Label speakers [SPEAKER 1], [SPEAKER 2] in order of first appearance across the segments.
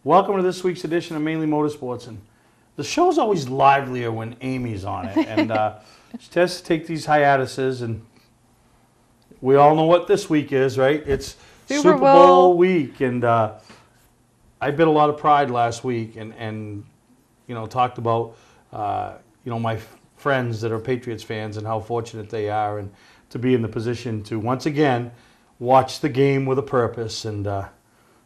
[SPEAKER 1] Welcome to this week's edition of Mainly Motorsports. And the show's always livelier when Amy's on it. And she tends to take these hiatuses, and we all know what this week is, right? It's Super Bowl week. And I bit a lot of pride last week and you know, talked about, you know, my friends that are Patriots fans and how fortunate they are and to be in the position to once again watch the game with a purpose. And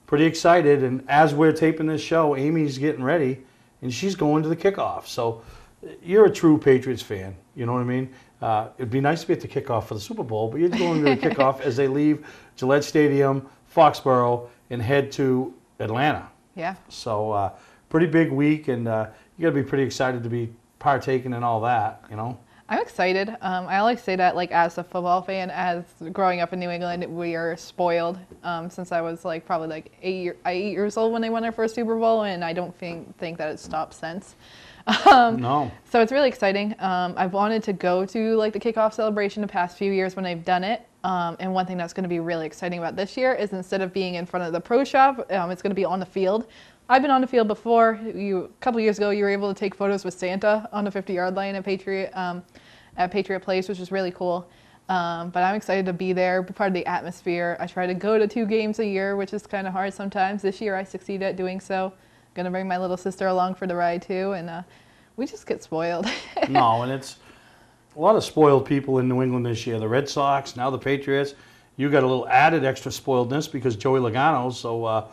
[SPEAKER 1] pretty excited, and as we're taping this show, Amy's getting ready, and she's going to the kickoff. So you're a true Patriots fan, you know what I mean? It'd be nice to be at the kickoff for the Super Bowl, but you're going to the kickoff as they leave Gillette Stadium, Foxborough, and head to Atlanta.
[SPEAKER 2] Yeah.
[SPEAKER 1] So pretty big week, and you got to be pretty excited to be partaking in all that, you know?
[SPEAKER 2] I'm excited. I always say that, like, as a football fan, as growing up in New England, we are spoiled since I was probably 8 years old when they won their first Super Bowl, and I don't think that it stopped since.
[SPEAKER 1] No.
[SPEAKER 2] So it's really exciting. I've wanted to go to the kickoff celebration the past few years when they've done it. And one thing that's going to be really exciting about this year is instead of being in front of the pro shop, it's going to be on the field. I've been on the field before. A couple years ago, you were able to take photos with Santa on the 50-yard line at Patriot Place, which is really cool. But I'm excited to be there, be part of the atmosphere. I try to go to 2 games a year, which is kind of hard sometimes. This year, I succeeded at doing so. Going to bring my little sister along for the ride, too, and we just get spoiled.
[SPEAKER 1] No, and it's a lot of spoiled people in New England this year. The Red Sox, now the Patriots. You got a little added extra spoiledness because Joey Logano. So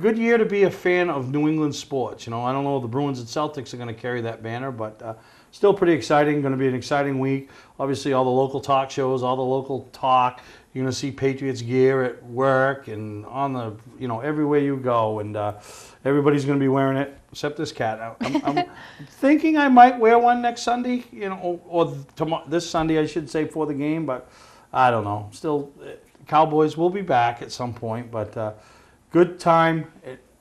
[SPEAKER 1] good year to be a fan of New England sports. You know, I don't know if the Bruins and Celtics are going to carry that banner, but still pretty exciting. Going to be an exciting week. Obviously, all the local talk shows, all the local talk. You're going to see Patriots gear at work and on the, you know, everywhere you go, and everybody's going to be wearing it except this cat. I'm thinking I might wear one next Sunday, you know, or this Sunday, I should say, for the game, but I don't know. Still, Cowboys will be back at some point, but good time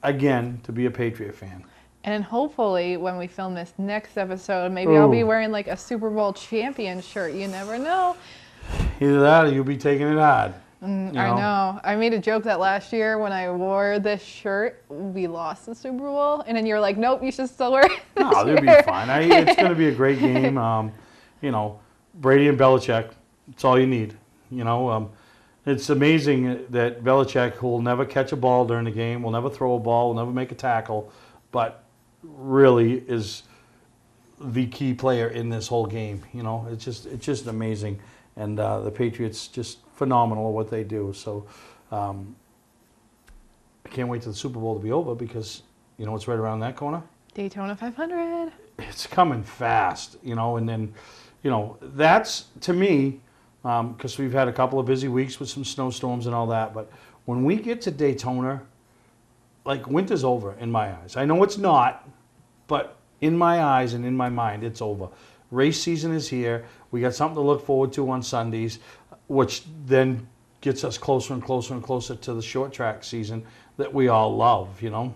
[SPEAKER 1] again to be a Patriot fan.
[SPEAKER 2] And hopefully, when we film this next episode, maybe I'll be wearing a Super Bowl champion shirt. You never know.
[SPEAKER 1] Either that or you'll be taking it hard.
[SPEAKER 2] I know. I made a joke that last year when I wore this shirt, we lost the Super Bowl. And then you're like, nope, you should still wear it this
[SPEAKER 1] No, they'll be fine. It's going to be a great game. You know, Brady and Belichick, it's all you need. You know, it's amazing that Belichick will never catch a ball during the game, will never throw a ball, will never make a tackle, but really is the key player in this whole game. You know, it's just amazing. And the Patriots, just phenomenal at what they do. So I can't wait till the Super Bowl to be over because, you know, it's right around that corner.
[SPEAKER 2] Daytona 500.
[SPEAKER 1] It's coming fast, you know, and then, you know, that's, to me, because we've had a couple of busy weeks with some snowstorms and all that, but when we get to Daytona, winter's over in my eyes. I know it's not, but in my eyes and in my mind, it's over. Race season is here. We got something to look forward to on Sundays, which then gets us closer and closer and closer to the short track season that we all love, you know?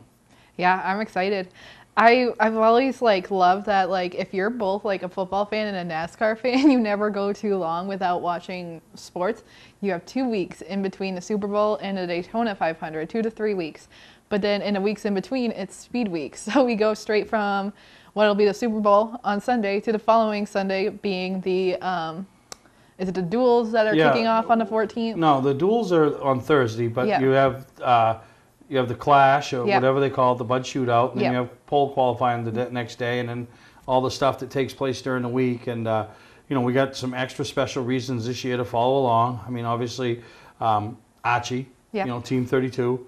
[SPEAKER 2] Yeah, I'm excited. I've always loved that if you're both a football fan and a NASCAR fan, you never go too long without watching sports. You have 2 weeks in between the Super Bowl and the Daytona 500, 2 to 3 weeks. But then in the weeks in between, it's speed weeks. So we go straight from what'll be the Super Bowl on Sunday to the following Sunday being the, is it the duels that are kicking off on the 14th?
[SPEAKER 1] No, the duels are on Thursday, but you have the Clash or whatever they call it, the Bud Shootout, and then you have pole qualifying the next day, and then all the stuff that takes place during the week. And you know, we got some extra special reasons this year to follow along. I mean, obviously, Archie, you know, Team 32,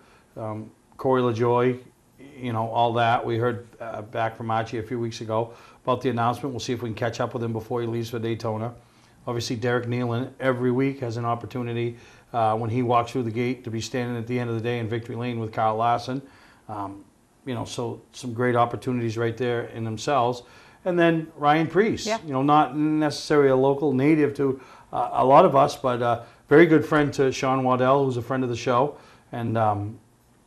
[SPEAKER 1] Corey LaJoy, you know, all that. We heard back from Archie a few weeks ago about the announcement. We'll see if we can catch up with him before he leaves for Daytona. Obviously, Derek Nealon every week has an opportunity when he walks through the gate to be standing at the end of the day in Victory Lane with Kyle Larson. You know, so some great opportunities right there in themselves. And then Ryan Preece, you know, not necessarily a local native to a lot of us, but very good friend to Sean Waddell, who's a friend of the show. And,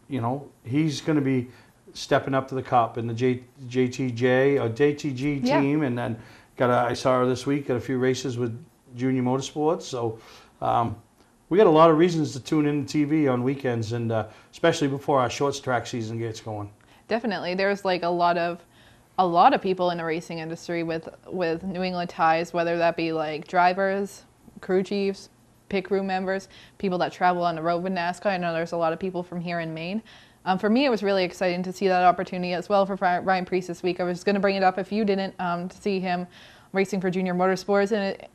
[SPEAKER 1] you know, he's going to be stepping up to the Cup in the JTG team. And then I saw her this week, got a few races with Junior Motorsports. So we got a lot of reasons to tune in to TV on weekends, and especially before our short track season gets going.
[SPEAKER 2] Definitely. There's like a lot of people in the racing industry with New England ties, whether that be like drivers, crew chiefs, pit crew members, people that travel on the road with NASCAR. I know there's a lot of people from here in Maine. For me, it was really exciting to see that opportunity as well for Ryan Preece this week. I was going to bring it up if you didn't, to see him racing for Junior Motorsports,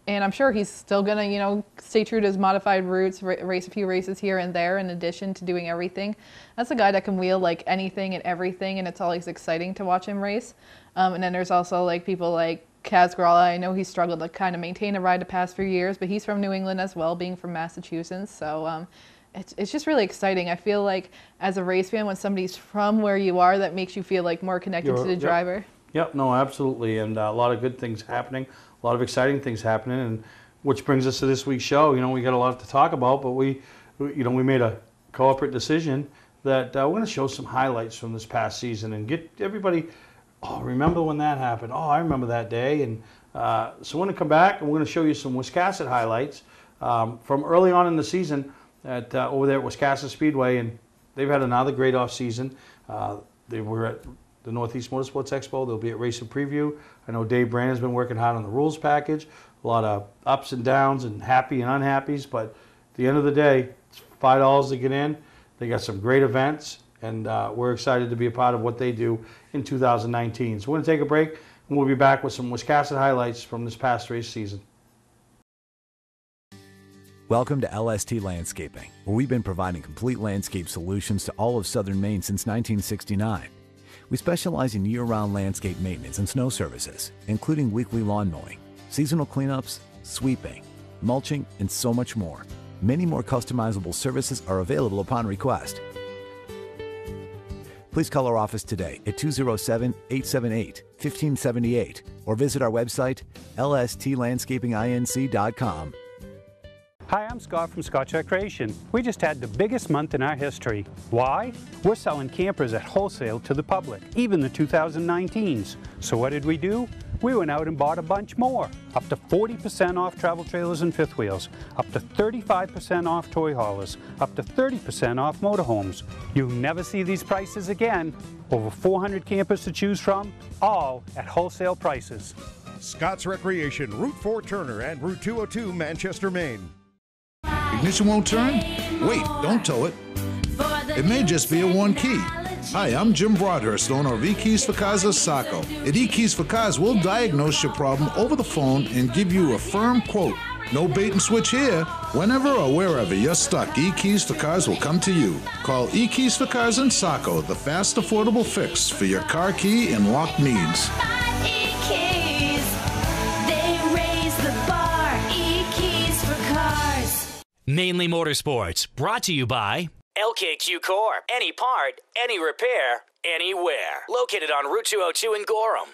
[SPEAKER 2] and I'm sure he's still going to, you know, stay true to his modified roots, race a few races here and there in addition to doing everything. That's a guy that can wheel like anything and everything, and it's always exciting to watch him race. And then there's also like people like Kaz Gralla. I know he's struggled to kind of maintain a ride the past few years, but he's from New England as well, being from Massachusetts. So it's just really exciting. I feel like as a race fan, when somebody's from where you are, that makes you feel like more connected to the driver.
[SPEAKER 1] Yep, no, absolutely, and a lot of good things happening, a lot of exciting things happening, and which brings us to this week's show. You know, we got a lot to talk about, but we made a corporate decision that we're going to show some highlights from this past season and get everybody, oh, remember when that happened? Oh, I remember that day. And so we're going to come back and we're going to show you some Wiscasset highlights from early on in the season over there at Wiscasset Speedway, and they've had another great off season. They were at the Northeast Motorsports Expo. They'll be at Race and Preview. I know Dave Brandon's been working hard on the rules package. A lot of ups and downs and happy and unhappies, but at the end of the day, it's $5 to get in. They got some great events, and we're excited to be a part of what they do in 2019. So we're going to take a break, and we'll be back with some Wiscasset highlights from this past race season.
[SPEAKER 3] Welcome to LST Landscaping, where we've been providing complete landscape solutions to all of southern Maine since 1969. We specialize in year-round landscape maintenance and snow services, including weekly lawn mowing, seasonal cleanups, sweeping, mulching, and so much more. Many more customizable services are available upon request. Please call our office today at 207-878-1578 or visit our website, lstlandscapinginc.com.
[SPEAKER 4] Hi, I'm Scott from Scott Recreation. We just had the biggest month in our history. Why? We're selling campers at wholesale to the public, even the 2019s. So what did we do? We went out and bought a bunch more. Up to 40% off travel trailers and fifth wheels, up to 35% off toy haulers, up to 30% off motorhomes. You'll never see these prices again. Over 400 campers to choose from, all at wholesale prices.
[SPEAKER 5] Scott's Recreation, Route 4 Turner and Route 202 Manchester, Maine.
[SPEAKER 6] Ignition won't turn? Wait, don't tow it. It may just be a one key. Hi, I'm Jim Broadhurst, owner of eKeys for Cars of Saco. At eKeys for Cars, we'll diagnose your problem over the phone and give you a firm quote. No bait and switch here. Whenever or wherever you're stuck, eKeys for Cars will come to you. Call eKeys for Cars in Saco, the fast, affordable fix for your car key and lock needs.
[SPEAKER 7] Mainely Motorsports, brought to you by LKQ Core. Any part, any repair, anywhere. Located on Route 202 in Gorham.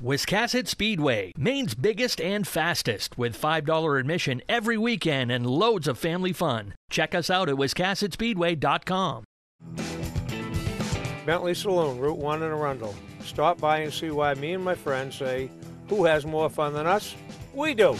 [SPEAKER 7] Wiscasset Speedway, Maine's biggest and fastest, with $5 admission every weekend and loads of family fun. Check us out at WiscassetSpeedway.com.
[SPEAKER 8] Bentley Saloon, Route 1 in Arundel. Stop by and see why me and my friends say, who has more fun than us? We do.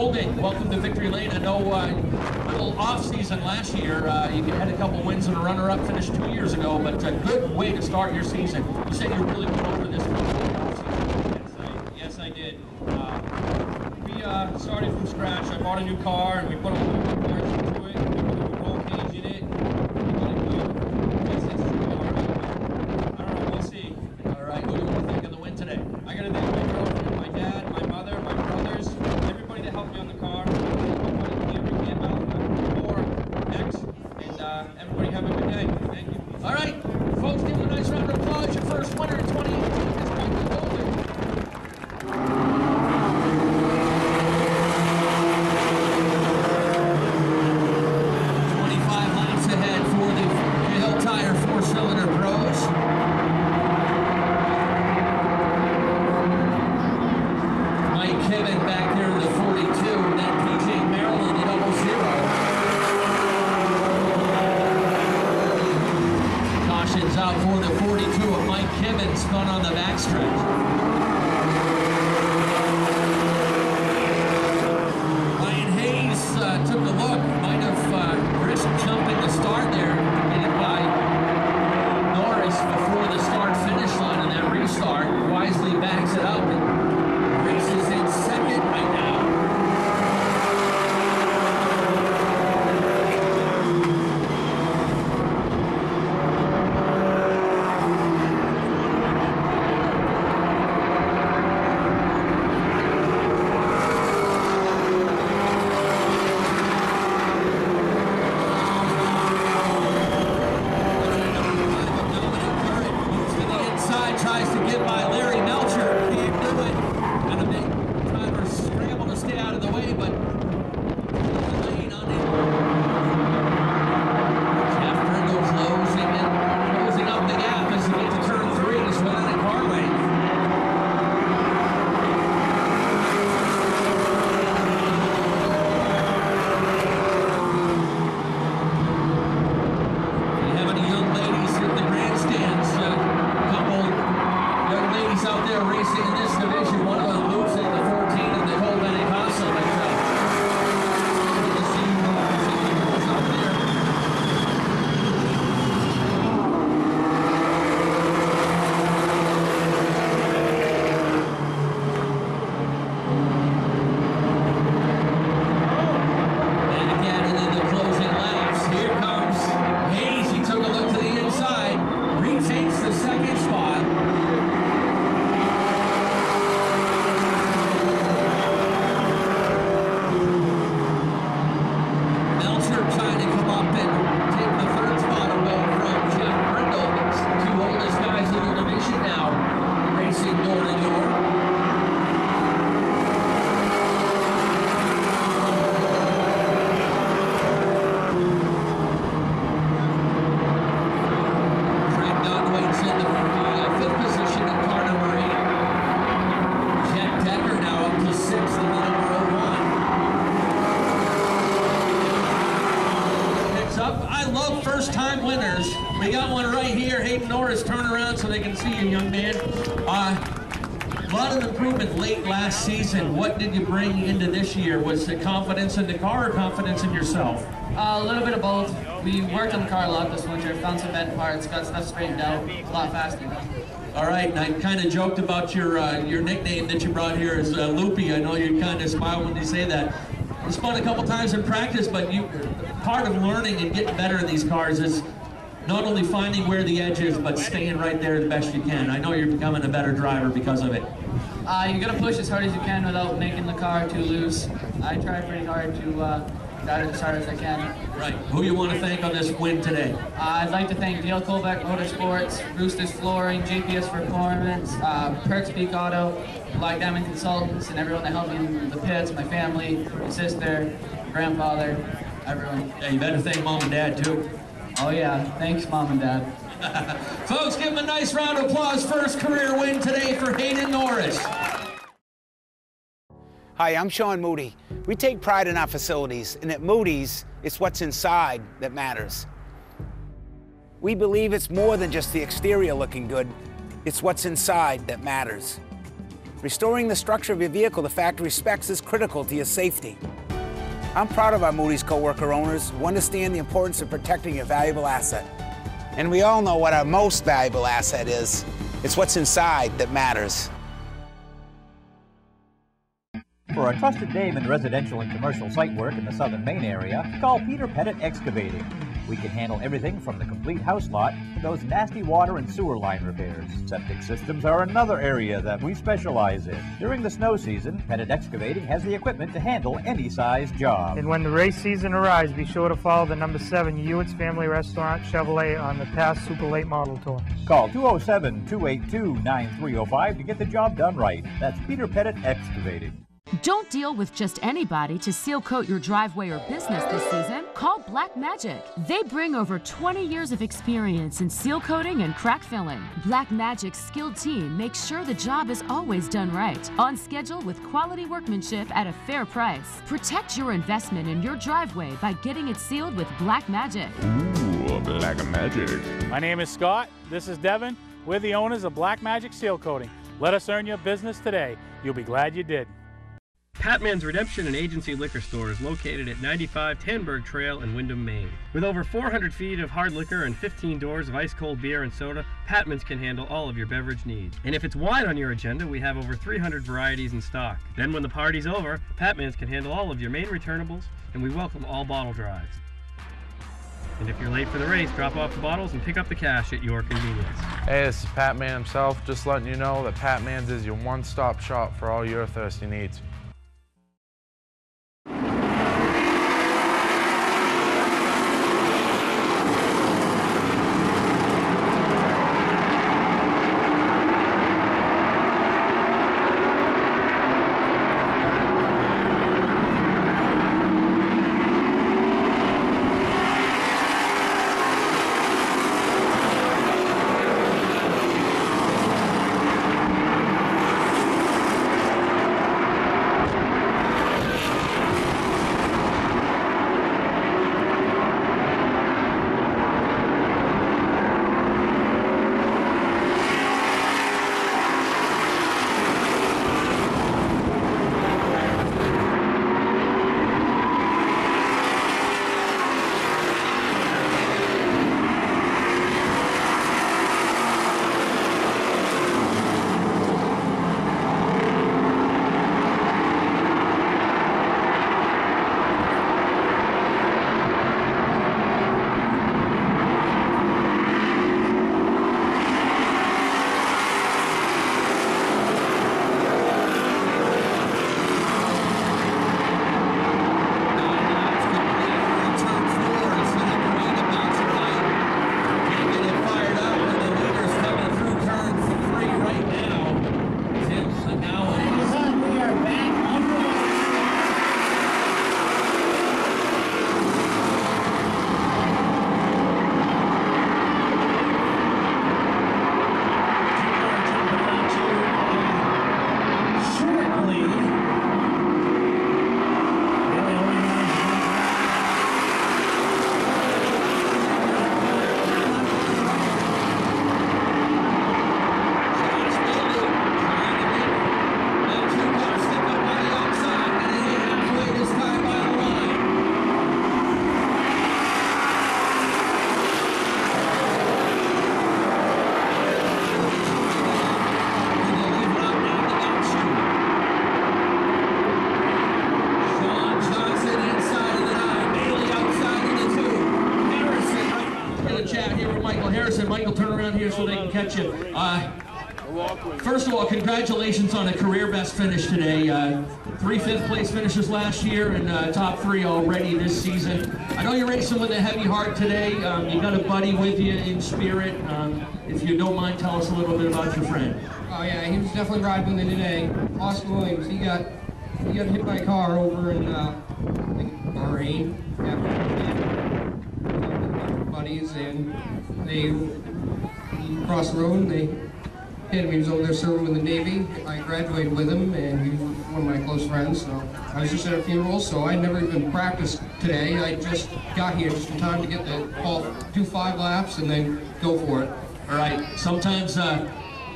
[SPEAKER 9] Golding, welcome to Victory Lane. I know a little off-season last year. You had a couple wins and a runner-up finish 2 years ago, but a good way to start your season. You said you really went over this off-season. Yes, I did. We started from scratch. I bought a new car, and we put a little bit more into it. We put a roll cage in it. I don't know. We'll see. All right. Who do you want to thank on the win today? I got to thank my girlfriend, my dad, my mother, my brothers, everybody that helped me on the car. Everybody have a good day. Thank you. All right, folks, give them a nice round of applause. Your first winner in 2018 is Michael Golding. 25 laps ahead for the Hill Tire 4-cylinder pros. Mike Kevin back there in the 42, and then PJ Maryland at 00. Out for the 42 of Mike Kimmins, spun on the backstretch. Ryan Hayes took a look, might have risked jumping the start there, getting by Norris before the start-finish line on that restart. Wisely backs it up and races in second right now. Tries to get by Larry Melcher, can't do it. Gonna make drivers scramble to stay out of the way, but lane on him. Jeff Brindle closing up the gap as we get to turn 3 to swing in car lane. Do you have any young ladies in the grandstands? Young ladies out there racing in this division, one of them losing the 14 and the Nicole Benincasa. But good to see you girls out there. And again, into the closing laps. Here comes Hayes. He took a look to the inside, retakes the second spot. Trying to come up and take the third spot away from Jeff Brindle. Two oldest guys in the division now, racing door to door. Frank Dunwait's in the 5th position in car number 8. Jet Decker now up to 6th in the number 01. Up. I love first-time winners. We got one right here. Hayden Norris, turn around so they can see you, young man. A lot of improvement late last season. What did you bring into this year? Was it confidence in the car or confidence in yourself?
[SPEAKER 10] A little bit of both. We worked on the car a lot this winter, found some bent parts, got stuff straightened out a lot faster.
[SPEAKER 9] All right, and I kind of joked about your nickname that you brought here as Loopy. I know you kind of smile when you say that. You spun a couple times in practice, but part of learning and getting better in these cars is not only finding where the edge is, but staying right there the best you can. I know you're becoming a better driver because of it.
[SPEAKER 10] You got to push as hard as you can without making the car too loose. I try pretty hard to drive it as hard as I can.
[SPEAKER 9] Right. Who you want to thank on this win today?
[SPEAKER 10] I'd like to thank Dale Colbeck Motorsports, Roosters Flooring, GPS Performance, Perks Peak Auto, Black Diamond Consultants, and everyone that helped me in the pits, my family, my sister, grandfather, everyone.
[SPEAKER 9] Yeah, you better thank Mom and Dad too.
[SPEAKER 10] Oh yeah, thanks Mom and Dad.
[SPEAKER 9] Folks, give him a nice round of applause. First career win today for Hayden Norris.
[SPEAKER 11] Hi, I'm Sean Moody. We take pride in our facilities, and at Moody's, it's what's inside that matters. We believe it's more than just the exterior looking good, it's what's inside that matters. Restoring the structure of your vehicle to factory specs is critical to your safety. I'm proud of our Moody's co-worker owners who understand the importance of protecting your valuable asset. And we all know what our most valuable asset is. It's what's inside that matters.
[SPEAKER 12] For a trusted name in residential and commercial site work in the southern Maine area, call Peter Pettit Excavating. We can handle everything from the complete house lot to those nasty water and sewer line repairs. Septic systems are another area that we specialize in. During the snow season, Pettit Excavating has the equipment to handle any size job.
[SPEAKER 13] And when the race season arrives, be sure to follow the number 7 Hewitt's Family Restaurant Chevrolet on the past Super Late Model Tour.
[SPEAKER 12] Call 207-282-9305 to get the job done right. That's Peter Pettit Excavating.
[SPEAKER 14] Don't deal with just anybody to seal coat your driveway or business this season. Call Black Magic. They bring over 20 years of experience in seal coating and crack filling. Black Magic's skilled team makes sure the job is always done right, on schedule with quality workmanship at a fair price. Protect your investment in your driveway by getting it sealed with Black Magic.
[SPEAKER 15] Ooh, Black Magic.
[SPEAKER 16] My name is Scott. This is Devin. We're the owners of Black Magic Seal Coating. Let us earn your business today. You'll be glad you did.
[SPEAKER 17] Patman's Redemption and Agency Liquor Store is located at 95 Tanberg Trail in Windham, Maine. With over 400 feet of hard liquor and 15 doors of ice-cold beer and soda, Patman's can handle all of your beverage needs. And if it's wine on your agenda, we have over 300 varieties in stock. Then when the party's over, Patman's can handle all of your Maine returnables, and we welcome all bottle drives. And if you're late for the race, drop off the bottles and pick up the cash at your convenience.
[SPEAKER 18] Hey, this is Pat Man himself, just letting you know that Pat Man's is your one-stop shop for all your thirsty needs.
[SPEAKER 9] Michael, turn around here so they can catch you. First of all, congratulations on a career best finish today. 3 fifth-place finishes last year and top 3 already this season. I know you're racing with a heavy heart today. You got a buddy with you in spirit. If you don't mind, tell us a little bit about your friend.
[SPEAKER 19] Oh yeah, he was definitely riding with me today. Austin Williams, he got hit by a car over in I think Bahrain. Buddies, and he crossed the road and they hit him. He was over there serving with the Navy. I graduated with him and he was one of my close friends. So I was just at a funeral, so I never even practiced today. I just got here just in time to get the ball, do 5 laps and then go for it.
[SPEAKER 9] All right, sometimes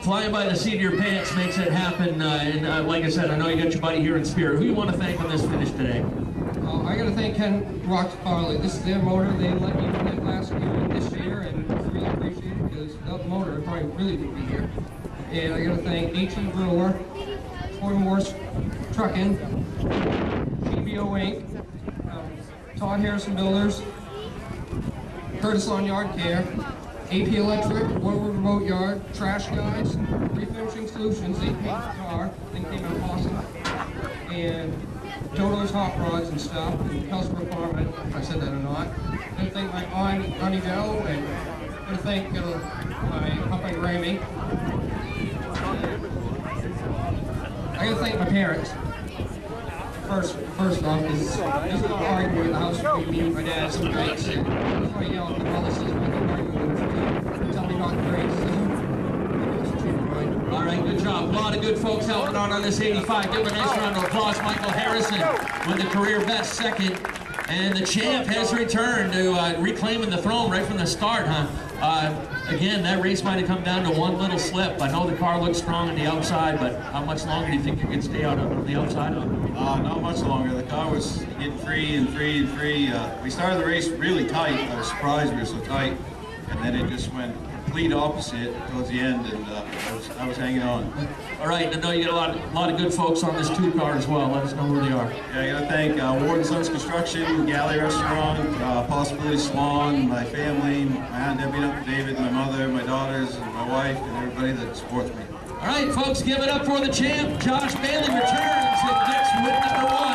[SPEAKER 9] flying by the seat of your pants makes it happen. And like I said, I know you got your buddy here in spirit. Who do you want to thank on this finish today?
[SPEAKER 19] I got to thank Ken Rock Farley. This is their motor. They let me win it last year and this year, and I really appreciate it because without the motor, I probably really wouldn't be here. And I got to thank A.T. Brewer, Troy Morse Trucking, GBO Inc., Todd Harrison Builders, Curtis Lawn Yard Care, AP Electric, Woodward Remote Yard, Trash Guys, Refinishing Solutions, they paint the car, they came out awesome, and Toto's Hot Rods and stuff, and Customer Farm, I don't know if I said that or not. I'm going to thank my aunt, Auntie Joe, and I'm going to thank my Papa Grammy. I got to thank my parents. First off, because there's no arguing in the house between me and my dad. Some drinks. That's why I yell at the brothers. I don't argue with them. Tell me not to drink.
[SPEAKER 9] All right, good job. A lot of good folks helping out on this 85. Give a nice round of applause. Michael Harrison with the career best second. And the champ has returned to reclaiming the throne right from the start, huh? Again, that race might have come down to one little slip. I know the car looks strong on the outside, but how much longer do you think you can stay out on the outside of it?
[SPEAKER 20] Not much longer. The car was getting free and free and free. We started the race really tight. I was surprised we were so tight. And then it just went complete opposite towards the end, and I was hanging on.
[SPEAKER 9] All right, I know you got a lot of good folks on this 2 car as well. Let us know who they are.
[SPEAKER 20] Yeah, I got to thank Ward & Sons Construction, Galley Restaurant, Possibility Salon, my family, my Aunt Debbie, Uncle David, my mother, my daughters, and my wife, and everybody that supports me.
[SPEAKER 9] All right, folks, give it up for the champ. Josh Bailey returns and gets win number 1.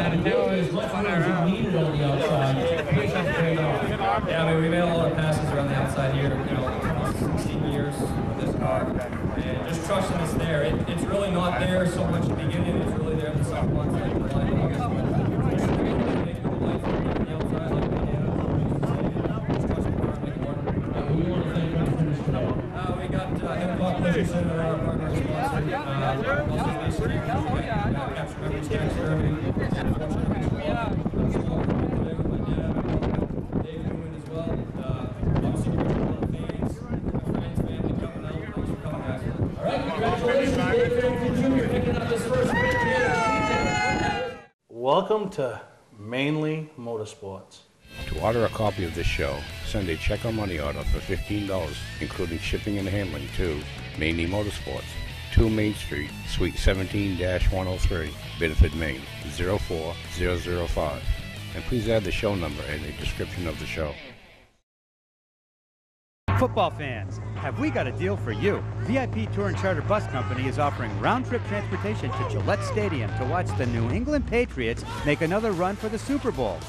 [SPEAKER 9] to do as much room as you needed on the outside. Which has paid off.
[SPEAKER 10] Yeah, I mean, we made a lot of passes around the outside here, you know, 16 years with this car. And just trusting it's there. It's really not there so much at the beginning, it's really there at the soft spots like the line on this one. We got Hemlock Pushers and our partner sponsor. Capture Memories Tax Derby.
[SPEAKER 1] Welcome to Mainely Motorsports.
[SPEAKER 21] To order a copy of this show, send a check or money order for $15, including shipping and handling to Mainely Motorsports, 2 Main Street, Suite 17-103, Biddeford, Maine, 04005. And please add the show number in the description of the show.
[SPEAKER 22] Football fans, have we got a deal for you? VIP Tour and Charter Bus Company is offering round-trip transportation to Gillette Stadium to watch the New England Patriots make another run for the Super Bowl.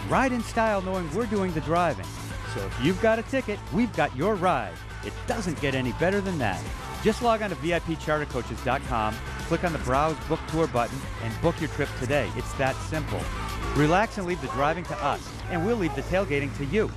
[SPEAKER 22] Ride in style knowing we're doing the driving. So if you've got a ticket, we've got your ride. It doesn't get any better than that. Just log on to VIPChartercoaches.com, click on the Browse Book Tour button, and book your trip today. It's that simple. Relax and leave the driving to us, and we'll leave the tailgating to you.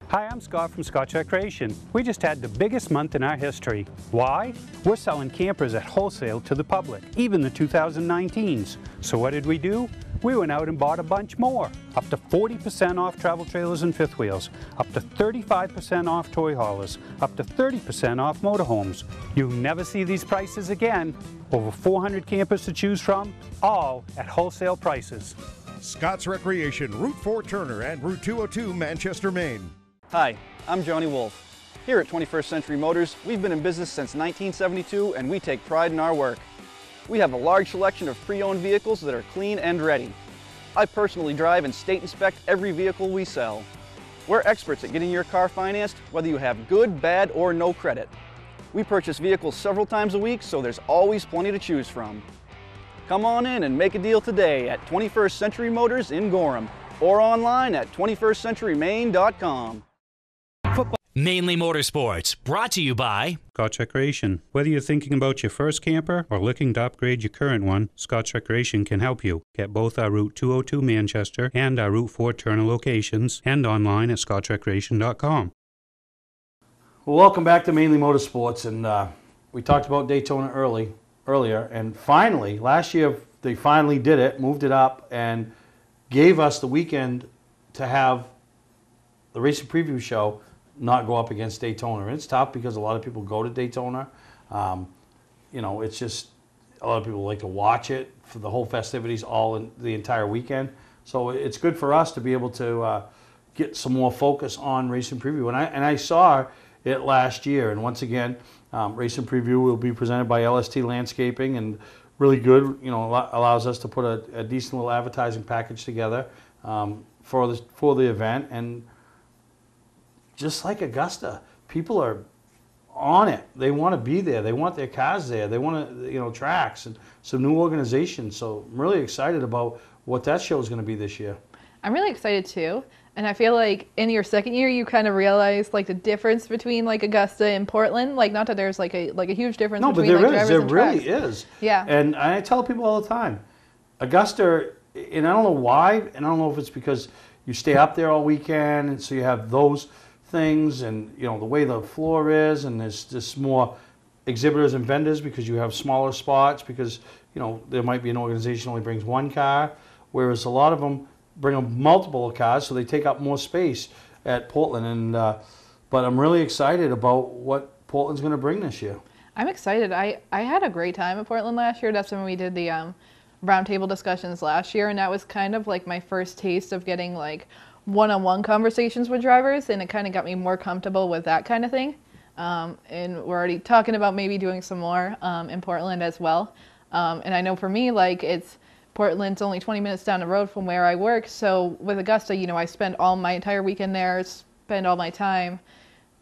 [SPEAKER 4] Hi, I'm Scott from Scotch Recreation. We just had the biggest month in our history. Why? We're selling campers at wholesale to the public, even the 2019s. So what did we do? We went out and bought a bunch more. Up to 40% off travel trailers and fifth wheels, up to 35% off toy haulers, up to 30% off motorhomes. You'll never see these prices again. Over 400 campers to choose from, all at wholesale prices.
[SPEAKER 5] Scott's Recreation, Route 4 Turner and Route 202 Manchester, Maine.
[SPEAKER 23] Hi, I'm Johnny Wolf. Here at 21st Century Motors, we've been in business since 1972 and we take pride in our work. We have a large selection of pre-owned vehicles that are clean and ready. I personally drive and state inspect every vehicle we sell. We're experts at getting your car financed, whether you have good, bad, or no credit. We purchase vehicles several times a week, so there's always plenty to choose from. Come on in and make a deal today at 21st Century Motors in Gorham or online at 21stcenturymaine.com.
[SPEAKER 7] Mainly Motorsports, brought to you by
[SPEAKER 4] Scotch Recreation. Whether you're thinking about your first camper or looking to upgrade your current one, Scotch Recreation can help you. Get both our Route 202 Manchester and our Route 4 Turner locations and online at scotchrecreation.com.
[SPEAKER 1] Well, welcome back to Mainly Motorsports, and we talked about Daytona earlier, and finally, last year they finally did it, moved it up, and gave us the weekend to have the racing preview show not go up against Daytona. And it's tough because a lot of people go to Daytona. You know, it's just a lot of people like to watch it for the whole festivities all in the entire weekend. So it's good for us to be able to get some more focus on racing preview. And I saw it last year. And once again, racing preview will be presented by LST Landscaping, and really good. You know, allows us to put a decent little advertising package together for the event. And just like Augusta, people are on it. They want to be there. They want their cars there. They want to, you know, tracks and some new organizations. So I'm really excited about what that show is going to be this year.
[SPEAKER 2] I'm really excited too. And I feel like in your second year, you kind of realize like the difference between like Augusta and Portland. Like, not that there's like a huge difference between like drivers and tracks.
[SPEAKER 1] There really is.
[SPEAKER 2] Yeah.
[SPEAKER 1] And I tell people all the time, Augusta, and I don't know why, and I don't know if it's because you stay up there all weekend, and so you have those things, and you know the way the floor is, and there's just more exhibitors and vendors because you have smaller spots, because you know there might be an organization that only brings one car, whereas a lot of them bring multiple cars, so they take up more space at Portland. And but I'm really excited about what Portland's going to bring this year.
[SPEAKER 2] I'm excited. I had a great time at Portland last year. That's when we did the roundtable discussions last year, and that was kind of like my first taste of getting like one-on-one conversations with drivers, and it kind of got me more comfortable with that kind of thing. And we're already talking about maybe doing some more in Portland as well. And I know for me, like Portland's only 20 minutes down the road from where I work, so with Augusta, you know, I spend all my entire weekend there, spend all my time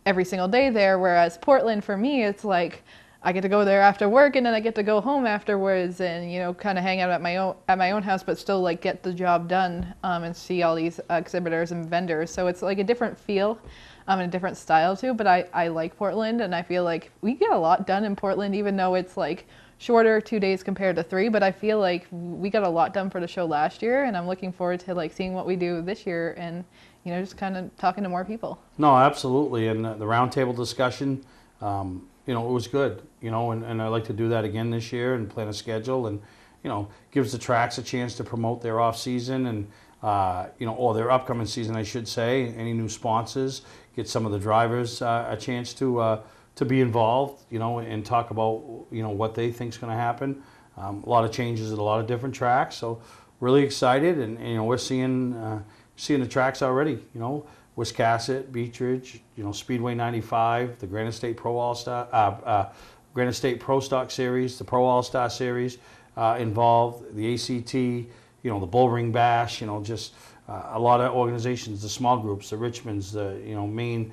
[SPEAKER 2] every single day there, whereas Portland for me, it's like I get to go there after work, and then I get to go home afterwards and, you know, kind of hang out at my own house, but still like get the job done and see all these exhibitors and vendors. So it's like a different feel and a different style too. But I like Portland, and I feel like we get a lot done in Portland, even though it's like shorter 2 days compared to 3. But I feel like we got a lot done for the show last year, and I'm looking forward to like seeing what we do this year and, you know, just kind of talking to more people.
[SPEAKER 1] No, absolutely. And the roundtable discussion, you know, it was good, you know, and I'd like to do that again this year and plan a schedule, and, you know, gives the tracks a chance to promote their off season and, you know, or their upcoming season, I should say, any new sponsors, get some of the drivers a chance to be involved, you know, and talk about, you know, what they think is going to happen. A lot of changes at a lot of different tracks, so really excited, and you know, we're seeing the tracks already, you know, Wiscasset, Beech Ridge, you know, Speedway 95, the Granite State Pro All-Star, Granite State Pro Stock Series, the Pro All-Star Series involved, the ACT, you know, the Bullring Bash, you know, just a lot of organizations, the small groups, the Richmonds, the, you know, Maine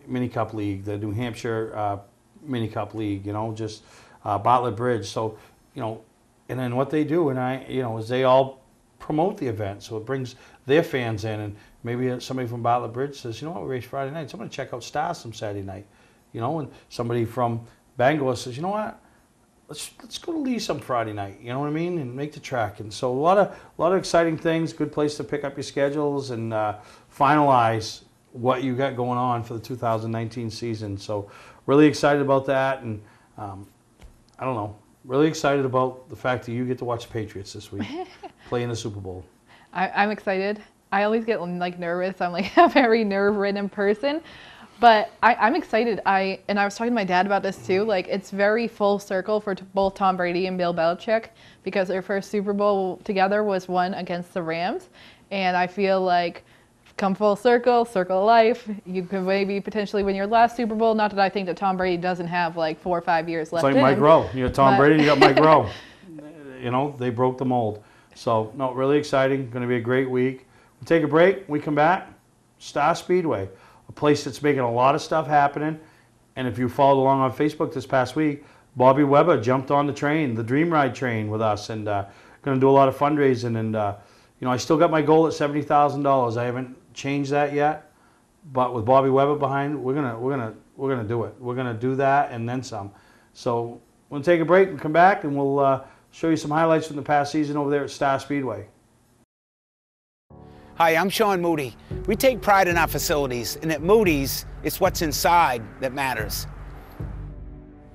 [SPEAKER 1] Mini Cup League, the New Hampshire Mini Cup League, you know, just Bartlett Bridge. So, you know, and then what they do, and you know, is they all promote the event, so it brings their fans in, and maybe somebody from Bartlett Bridge says, you know what, we race Friday night, so I'm going to check out Stars some Saturday night, you know, and somebody from Bangor says, you know what, let's go to Lee some Friday night, you know what I mean, and make the track. And so a lot of exciting things, good place to pick up your schedules and finalize what you got going on for the 2019 season. So really excited about that, and I don't know, really excited about the fact that you get to watch the Patriots this week play in the Super Bowl.
[SPEAKER 2] I'm excited. I always get like nervous. I'm like a very nerve-ridden person, but I'm excited. And I was talking to my dad about this too. Like, it's very full circle for both Tom Brady and Bill Belichick, because their first Super Bowl together was won against the Rams, and I feel like come full circle, circle of life. You could maybe potentially win your last Super Bowl. Not that I think that Tom Brady doesn't have like 4 or 5 years left.
[SPEAKER 1] It's like Mike Rowe. You got Tom Brady, you got Mike Rowe. You know, they broke the mold. So, no, really exciting. Going to be a great week. We'll take a break. We come back. Star Speedway, a place that's making a lot of stuff happening. And if you followed along on Facebook this past week, Bobby Weber jumped on the train, the Dream Ride train with us, and going to do a lot of fundraising. And, you know, I still got my goal at $70,000. I haven't changed that yet. But with Bobby Weber behind, we're gonna do it. We're gonna do that and then some. So we'll take a break and come back, and we'll show you some highlights from the past season over there at Star Speedway.
[SPEAKER 11] Hi, I'm Sean Moody. We take pride in our facilities, and at Moody's, it's what's inside that matters.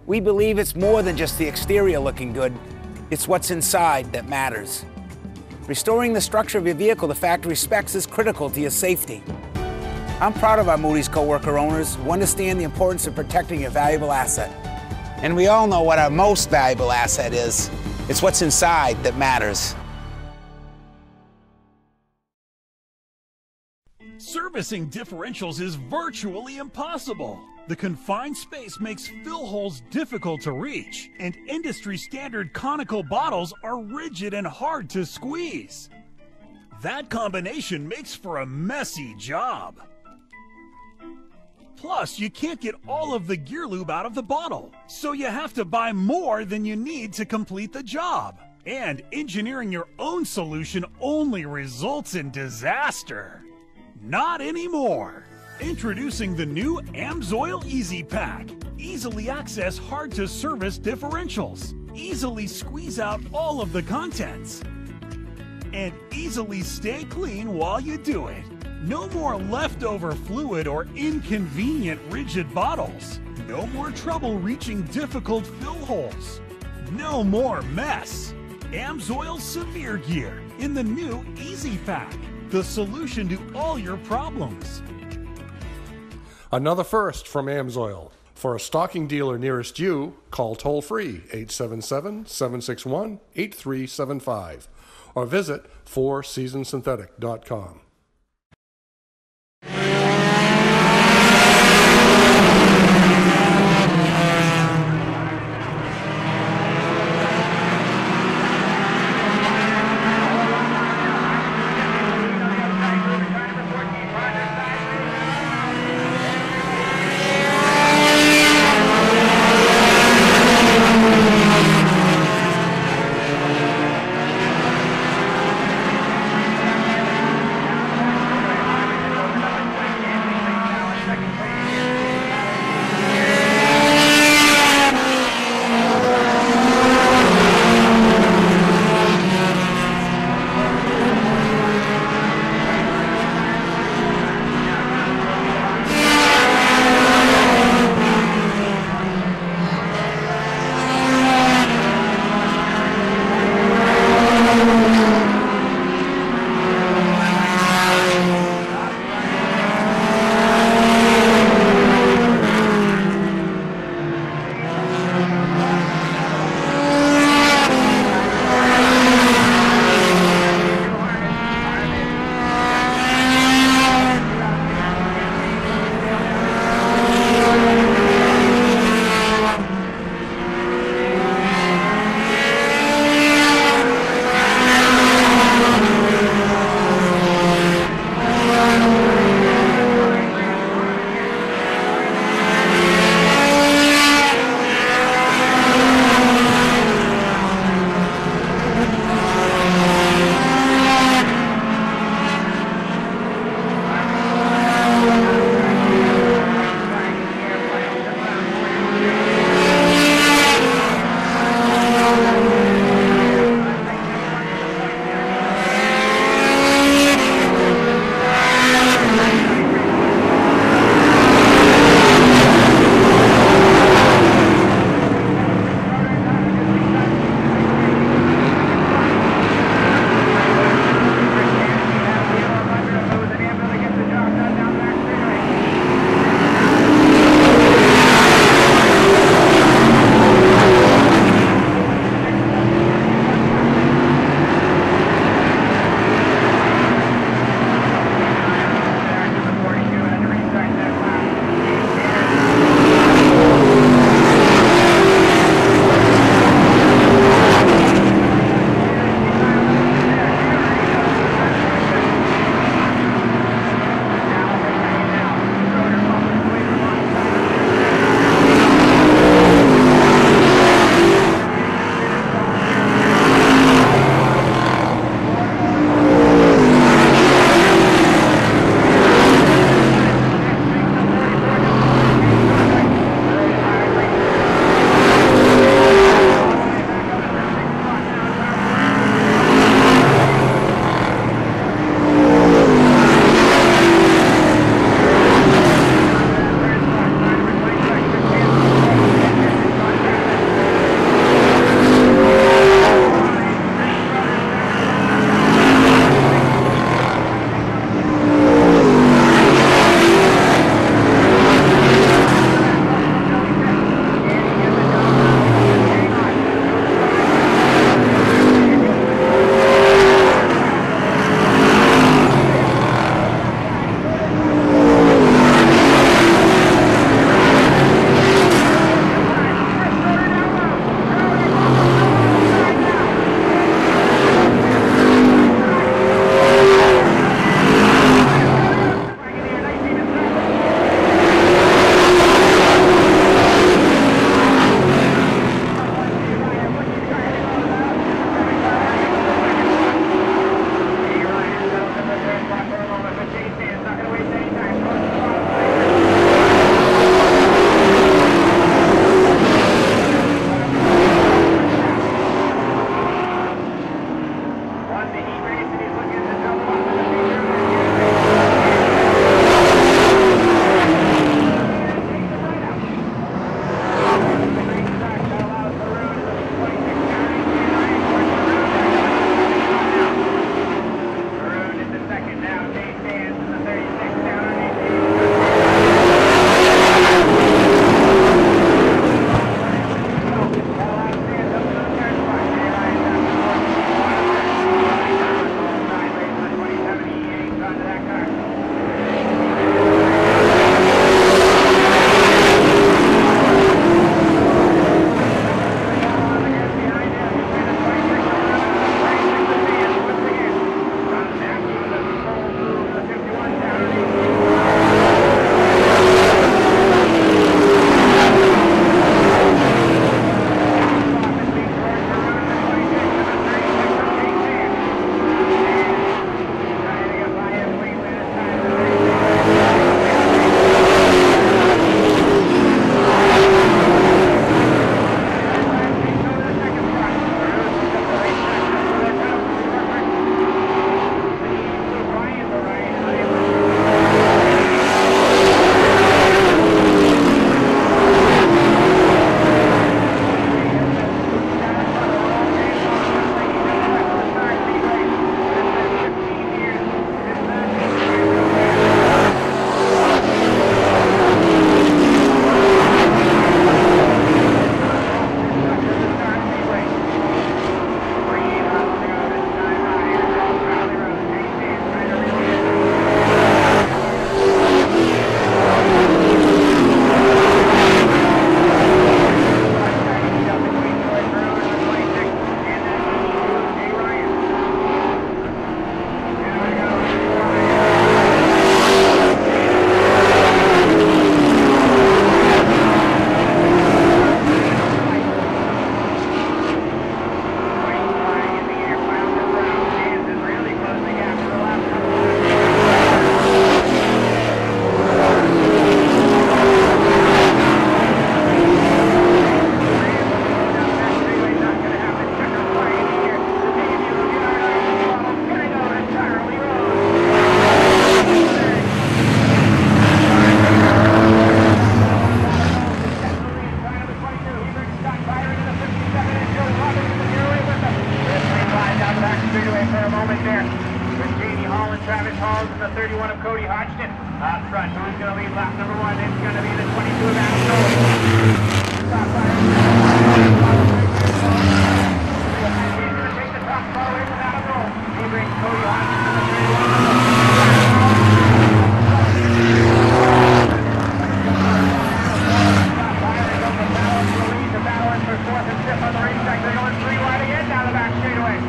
[SPEAKER 11] We believe it's more than just the exterior looking good, it's what's inside that matters. Restoring the structure of your vehicle to factory specs is critical to your safety. I'm proud of our Moody's coworker owners who understand the importance of protecting your valuable asset. And we all know what our most valuable asset is. It's what's inside that matters.
[SPEAKER 3] Servicing differentials is virtually impossible. The confined space makes fill holes difficult to reach, and industry-standard conical bottles are rigid and hard to squeeze. That combination makes for a messy job. Plus, you can't get all of the gear lube out of the bottle, so you have to buy more than you need to complete the job. And engineering your own solution only results in disaster. Not anymore. Introducing the new AMSOIL Easy Pack. Easily access hard-to-service differentials. Easily squeeze out all of the contents. And easily stay clean while you do it. No more leftover fluid or inconvenient rigid bottles. No more trouble reaching difficult fill holes. No more mess. AMSOIL Severe Gear in the new Easy Pack. The solution to all your problems.
[SPEAKER 6] Another first from AMSOIL. For a stocking dealer nearest you, call toll-free 877-761-8375 or visit fourseasonsynthetic.com.
[SPEAKER 8] there with Jamie Hall and Travis Halls and the 31 of Cody Hodgson. Up front, who's going to lead lap number 1? It's going to be the 22 of Adam Cole. Top five. He's going to take the top spot away from Adam Cole. He brings Cody Hodgson to the 31. For fourth and fifth on the racetrack. They're going 3 wide again down the back straightaway.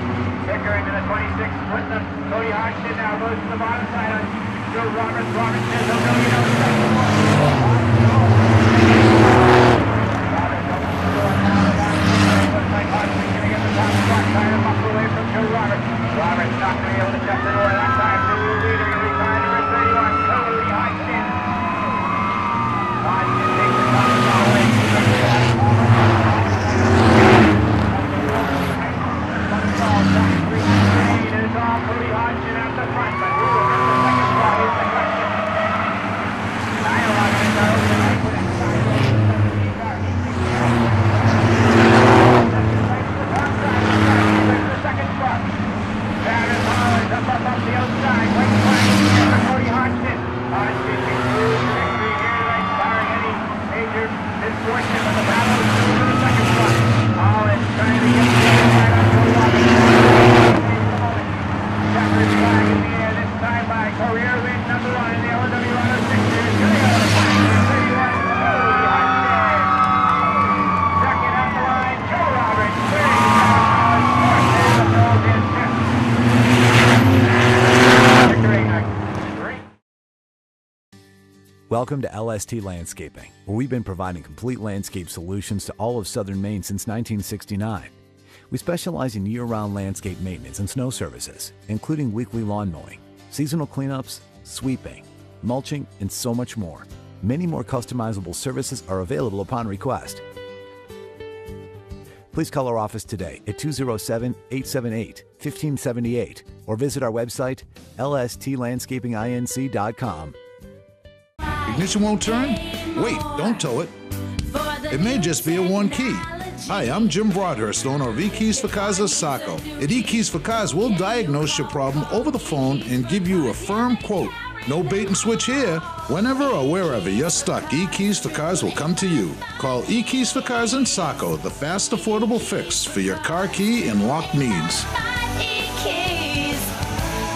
[SPEAKER 8] Picker into the 26, putting up Cody Hodgson now goes to the bottom side on Joe Roberts. Roberts says he'll go, you know, the second one. Looks like Hodgson going to get the top spot, trying to muscle away from Joe Roberts. Roberts not going to be able to shut the door that time. The leader, he'll be trying number 31, Cody Hodgson. Hodgson takes the top spot away. Cody Hodgson at the front, but who will get the second spot is the question. Dialogue is out of the right with that side. The second spot. Travis Holland up the outside. White flag for Cody Hodgson. Hodgson can prove victory here tonight, barring any major misfortune of the battle. For the second spot. Holland trying to get the other side on Joe Roberts. Chapter's flag in the air this time by career win number 1 in the LW 106 series. Coming out of the flag, 31, Cody Hodgson. Second on the line, Joe Roberts.
[SPEAKER 12] Welcome to LST Landscaping, where we've been providing complete landscape solutions to all of southern Maine since 1969. We specialize in year-round landscape maintenance and snow services, including weekly lawn mowing, seasonal cleanups, sweeping, mulching, and so much more. Many more customizable services are available upon request. Please call our office today at 207-878-1578 or visit our website, lstlandscapinginc.com.
[SPEAKER 13] Ignition won't turn? Wait, don't tow it. It may just be a one key. Hi, I'm Jim Broadhurst, owner of E-Keys for Cars of Saco. At E-Keys for Cars, we'll diagnose your problem over the phone and give you a firm quote. No bait and switch here. Whenever or wherever you're stuck, E-Keys for Cars will come to you. Call E-Keys for Cars in Saco, the fast, affordable fix for your car key and lock needs.
[SPEAKER 24] E-Keys,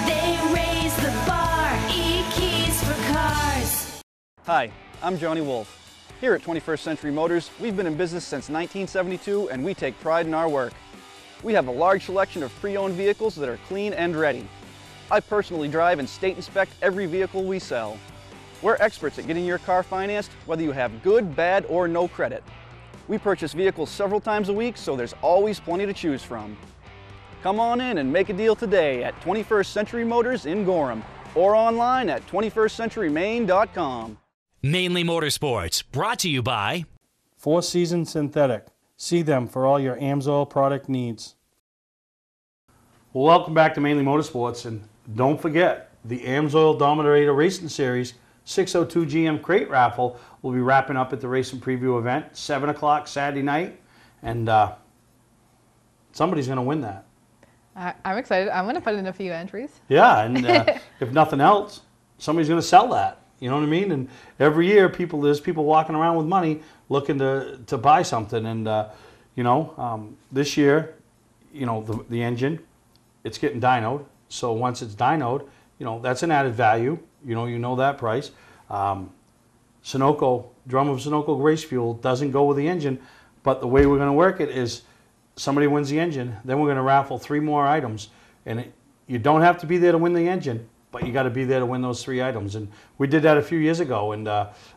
[SPEAKER 24] they raise the bar. E-Keys for Cars.
[SPEAKER 23] Hi, I'm Johnny Wolf. Here at 21st Century Motors, we've been in business since 1972 and we take pride in our work. We have a large selection of pre-owned vehicles that are clean and ready. I personally drive and state inspect every vehicle we sell. We're experts at getting your car financed, whether you have good, bad, or no credit. We purchase vehicles several times a week, so there's always plenty to choose from. Come on in and make a deal today at 21st Century Motors in Gorham or online at 21stcenturymaine.com.
[SPEAKER 7] Mainly Motorsports, brought to you by
[SPEAKER 1] Four Season Synthetic. See them for all your AMSOIL product needs. Well, welcome back to Mainly Motorsports, and don't forget the AMSOIL Dominator Racing Series 602 GM Crate Raffle will be wrapping up at the Racing Preview event, 7 o'clock Saturday night, and somebody's going to win that.
[SPEAKER 2] I'm excited. I'm going to put in a few entries.
[SPEAKER 1] Yeah, and if nothing else, somebody's going to sell that. You know what I mean? And every year, there's people walking around with money looking to buy something. And, this year, the engine, it's getting dynoed. So once it's dynoed, that's an added value. You know that price. Sunoco, drum of Sunoco race fuel doesn't go with the engine. But the way we're going to work it is somebody wins the engine, then we're going to raffle 3 more items. And you don't have to be there to win the engine, but you got to be there to win those 3 items. And we did that a few years ago, and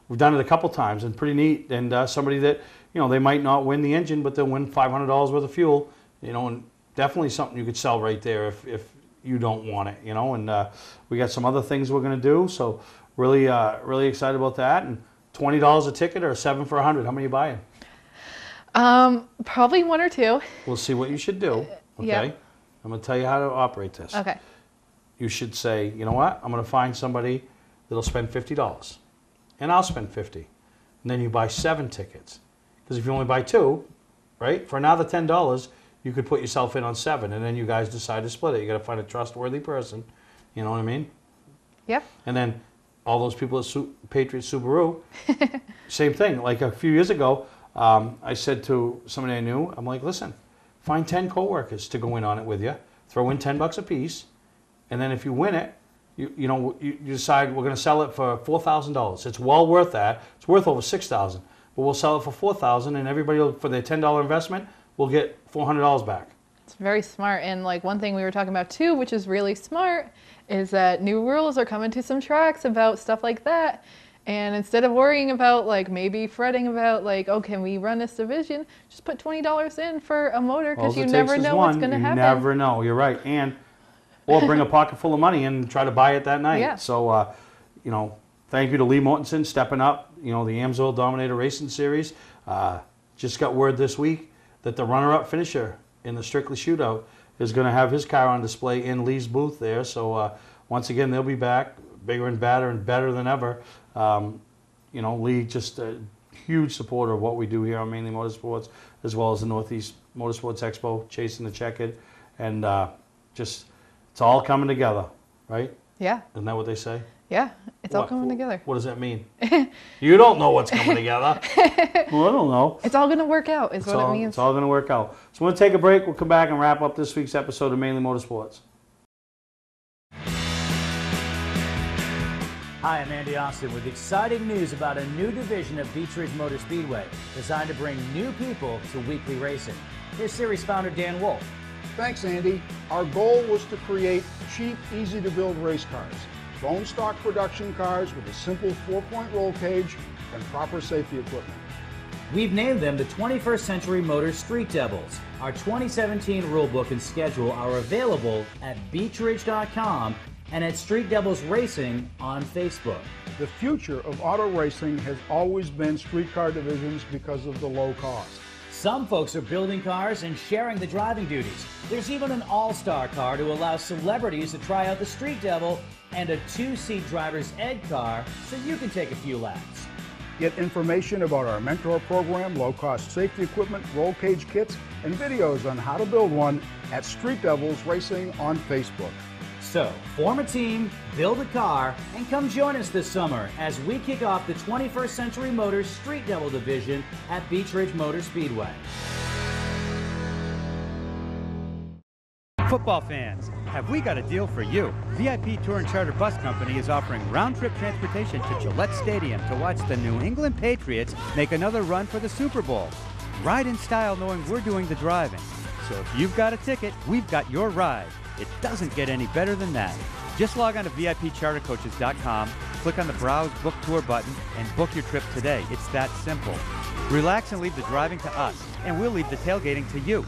[SPEAKER 1] we've done it a couple times, and pretty neat. And somebody that, they might not win the engine, but they'll win $500 worth of fuel, and definitely something you could sell right there if you don't want it, And we got some other things we're going to do, so really excited about that. And $20 a ticket or 7 for 100. How many are you buying?
[SPEAKER 2] Probably 1 or 2.
[SPEAKER 1] We'll see what you should do, okay?
[SPEAKER 2] Yeah.
[SPEAKER 1] I'm going to tell you how to operate this.
[SPEAKER 2] Okay.
[SPEAKER 1] You should say, you know what, I'm going to find somebody that'll spend $50, and I'll spend $50. And then you buy 7 tickets. Because if you only buy 2, right, for another $10, you could put yourself in on 7, and then you guys decide to split it. You got to find a trustworthy person. You know what I mean?
[SPEAKER 2] Yep.
[SPEAKER 1] And then all those people at Patriot Subaru, same thing. Like a few years ago, I said to somebody I knew, I'm like, listen, find 10 coworkers to go in on it with you. Throw in $10 a piece, and then if you win it, you decide we're going to sell it for $4,000. It's well worth that. It's worth over $6,000, but we'll sell it for $4,000, and everybody will, for their $10 investment, will get $400 back.
[SPEAKER 2] It's very smart, and like one thing we were talking about too, which is really smart, is that new rules are coming to some tracks about stuff like that. And instead of worrying about like maybe fretting about like, oh, can we run this division? Just put $20 in for a motor, because you never know what's going to happen.
[SPEAKER 1] You never know. You're right. Or bring a pocket full of money and try to buy it that night.
[SPEAKER 2] Yeah.
[SPEAKER 1] So, thank you to Lee Mortensen stepping up. The AMSOIL Dominator Racing Series. Just got word this week that the runner-up finisher in the Strictly Shootout is going to have his car on display in Lee's booth there. So, once again, they'll be back, bigger and better than ever. Lee, just a huge supporter of what we do here on Mainly Motorsports, as well as the Northeast Motorsports Expo, chasing the checkered, and it's all coming together, right?
[SPEAKER 2] Yeah.
[SPEAKER 1] Isn't that what they say?
[SPEAKER 2] Yeah, it's all coming together.
[SPEAKER 1] What does that mean? You don't know what's coming together. Well, I don't know.
[SPEAKER 2] It's all going to work out, is what it means.
[SPEAKER 1] It's all going to work out. So we're going to take a break. We'll come back and wrap up this week's episode of Mainly Motorsports.
[SPEAKER 14] Hi, I'm Andy Austin with exciting news about a new division of Beech Ridge Motor Speedway designed to bring new people to weekly racing. Here's series founder Dan Wolf.
[SPEAKER 15] Thanks, Andy. Our goal was to create cheap, easy-to-build race cars. Bone stock production cars with a simple 4-point roll cage and proper safety equipment.
[SPEAKER 14] We've named them the 21st Century Motors Street Devils. Our 2017 rulebook and schedule are available at beechridge.com and at Street Devils Racing on Facebook.
[SPEAKER 15] The future of auto racing has always been street car divisions because of the low cost.
[SPEAKER 14] Some folks are building cars and sharing the driving duties. There's even an all-star car to allow celebrities to try out the Street Devil, and a 2-seat driver's ed car so you can take a few laps.
[SPEAKER 15] Get information about our mentor program, low-cost safety equipment, roll cage kits, and videos on how to build one at Street Devils Racing on Facebook.
[SPEAKER 14] So, form a team, build a car, and come join us this summer as we kick off the 21st Century Motors Street Devil Division at Beech Ridge Motor Speedway.
[SPEAKER 22] Football fans, have we got a deal for you? VIP Tour and Charter Bus Company is offering round-trip transportation to Gillette Stadium to watch the New England Patriots make another run for the Super Bowl. Ride in style knowing we're doing the driving. So if you've got a ticket, we've got your ride. It doesn't get any better than that. Just log on to VIPChartercoaches.com, click on the Browse Book Tour button, and book your trip today. It's that simple. Relax and leave the driving to us, and we'll leave the tailgating to you.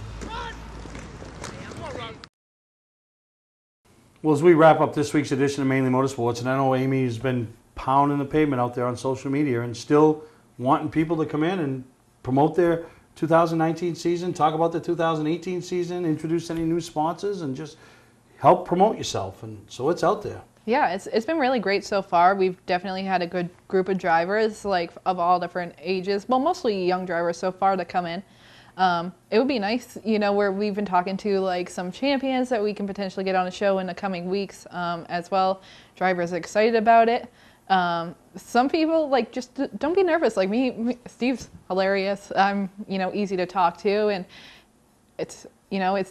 [SPEAKER 1] Well, as we wrap up this week's edition of Mainly Motorsports, and I know Amy's been pounding the pavement out there on social media and still wanting people to come in and promote their 2019 season, talk about the 2018 season, introduce any new sponsors, and just help promote yourself. And so it's out there.
[SPEAKER 2] Yeah, it's been really great so far. We've definitely had a good group of drivers, like of all different ages. Well, mostly young drivers so far to come in. It would be nice, where we've been talking to like some champions that we can potentially get on a show in the coming weeks as well. Drivers are excited about it. Some people just don't be nervous. Like me, Steve's hilarious. I'm, easy to talk to, and it's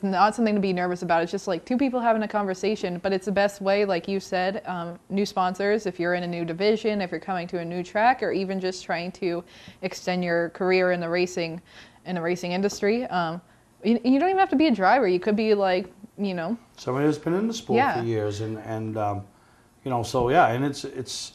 [SPEAKER 2] not something to be nervous about. It's just like two people having a conversation, but it's the best way, like you said, new sponsors, if you're in a new division, if you're coming to a new track, or even just trying to extend your career in the racing industry. You don't even have to be a driver. You could be like,
[SPEAKER 1] somebody who's been in the sport for years, and it's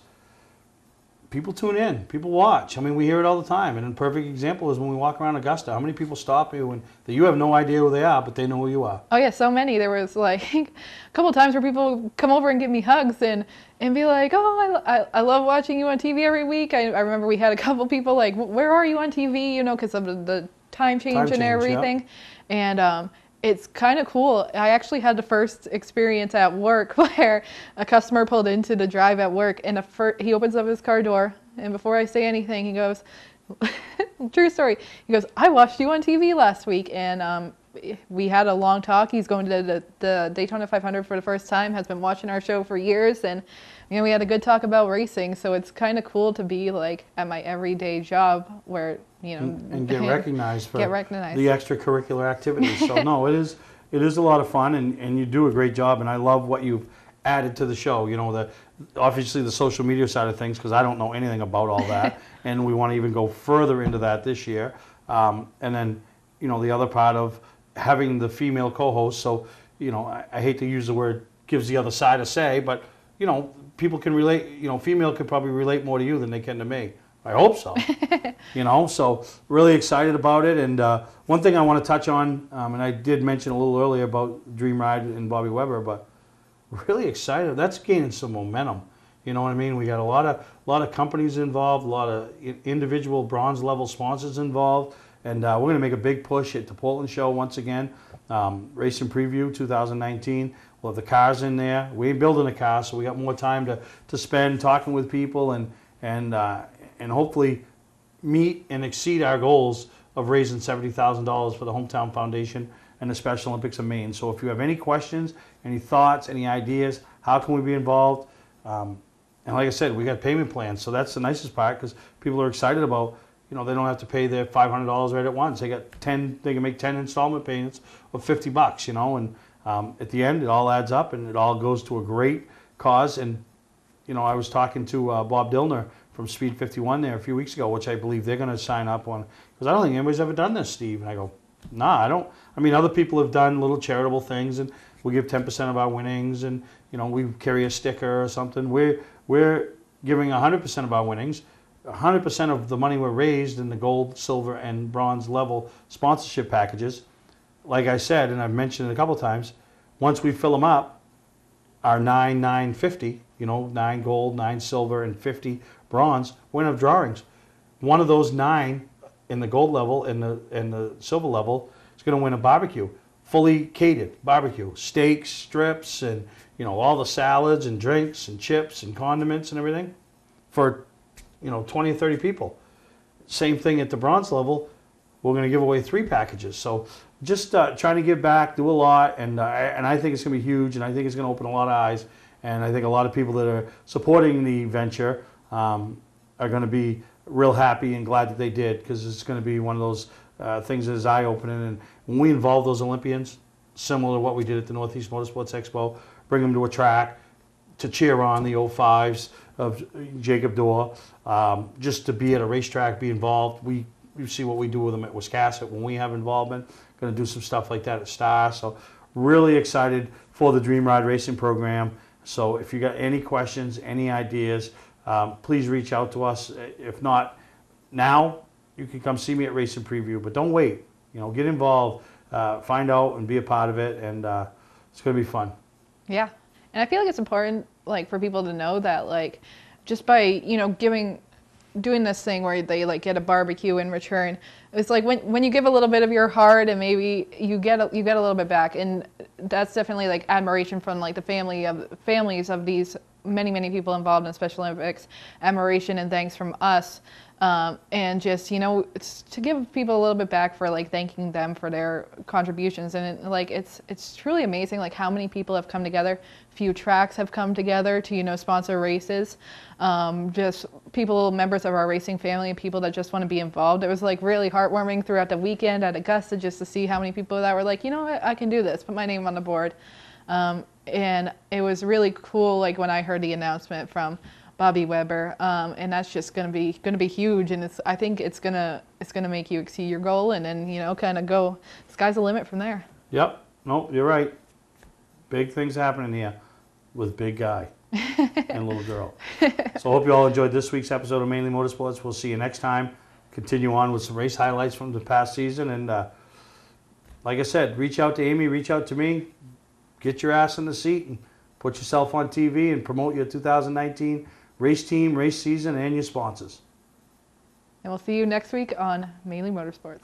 [SPEAKER 1] people tune in, people watch. I mean, we hear it all the time. And a perfect example is when we walk around Augusta. How many people stop you that you have no idea who they are, but they know who you are?
[SPEAKER 2] Oh yeah, so many. There was like a couple of times where people come over and give me hugs and be like, oh, I love watching you on TV every week. I remember we had a couple people like, where are you on TV? Because of the time change and everything. Yeah. And it's kind of cool. I actually had the first experience at work where a customer pulled into the drive at work, and he opens up his car door, and before I say anything, he goes, true story, he goes, I watched you on TV last week, and we had a long talk. He's going to the Daytona 500 for the first time, has been watching our show for years, and we had a good talk about racing. So it's kind of cool to be like at my everyday job where
[SPEAKER 1] and get recognized for
[SPEAKER 2] get recognized.
[SPEAKER 1] the extracurricular activities. So no, it is a lot of fun, and you do a great job, and I love what you've added to the show. Obviously the social media side of things, because I don't know anything about all that, and we want to even go further into that this year. And then the other part of having the female co-host. So I hate to use the word gives the other side a say, but people can relate. Female can probably relate more to you than they can to me. I hope so. So really excited about it. And one thing I want to touch on, and I did mention a little earlier about Dream Ride and Bobby Weber, but really excited. That's gaining some momentum. You know what I mean? We got a lot of companies involved, a lot of individual bronze level sponsors involved, and we're going to make a big push at the Portland show once again. Racing Preview 2019. We'll have the cars in there. We ain't building a car, so we got more time to spend talking with people and hopefully meet and exceed our goals of raising $70,000 for the Hometown Foundation and the Special Olympics of Maine. So if you have any questions, any thoughts, any ideas, how can we be involved? And like I said, we got payment plans, so that's the nicest part, because people are excited about, they don't have to pay their $500 right at once. They can make 10 installment payments of $50, and at the end it all adds up and it all goes to a great cause. And I was talking to Bob Dillner from Speed 51 there a few weeks ago, which I believe they're going to sign up on, because I don't think anybody's ever done this, Steve. And I go, nah, I don't. I mean, other people have done little charitable things, and we give 10% of our winnings, and we carry a sticker or something. We're giving 100% of our winnings. 100% of the money we're raised in the gold, silver, and bronze level sponsorship packages. Like I said, and I've mentioned it a couple times, once we fill them up, our 9,950, 9 gold, 9 silver, and 50 bronze, we're gonna have drawings. One of those 9 in the gold level and the silver level is gonna win a barbecue, fully catered barbecue, steaks, strips, and all the salads and drinks and chips and condiments and everything for 20 or 30 people. Same thing at the bronze level. We're going to give away 3 packages. So just trying to give back, do a lot, and I think it's going to be huge, and I think it's going to open a lot of eyes, and I think a lot of people that are supporting the venture are going to be real happy and glad that they did, because it's going to be one of those things that is eye-opening. And when we involve those Olympians, similar to what we did at the Northeast Motorsports Expo, bring them to a track to cheer on the 05s of Jacob Dorr, just to be at a racetrack, be involved. We see what we do with them at Wiscasset when we have involvement. Going to do some stuff like that at Star. So really excited for the Dream Ride Racing program. So if you got any questions, any ideas, please reach out to us. If not now, you can come see me at Racing Preview, but don't wait. Get involved, find out, and be a part of it, and it's going to be fun.
[SPEAKER 2] Yeah, and I feel like it's important, for people to know that, just by doing this thing where they get a barbecue in return, it's like when you give a little bit of your heart, and maybe you get a little bit back, and that's definitely admiration from the families of these many people involved in Special Olympics, admiration and thanks from us. And just, it's to give people a little bit back for thanking them for their contributions. And it's truly amazing how many people have come together. Few tracks have come together to, sponsor races. Just people, members of our racing family, people that just want to be involved. It was really heartwarming throughout the weekend at Augusta, just to see how many people that were what, I can do this, put my name on the board. And it was really cool when I heard the announcement from Bobby Weber, and that's just going to be huge, and I think it's gonna make you exceed your goal, and then kind of go, sky's the limit from there.
[SPEAKER 1] Yep. No, you're right. Big things happening here with big guy and little girl. So I hope you all enjoyed this week's episode of Mainly Motorsports. We'll see you next time. Continue on with some race highlights from the past season, and like I said, reach out to Amy, reach out to me, get your ass in the seat, and put yourself on TV and promote your 2019 race team, race season, and your sponsors.
[SPEAKER 2] And we'll see you next week on Mainly Motorsports.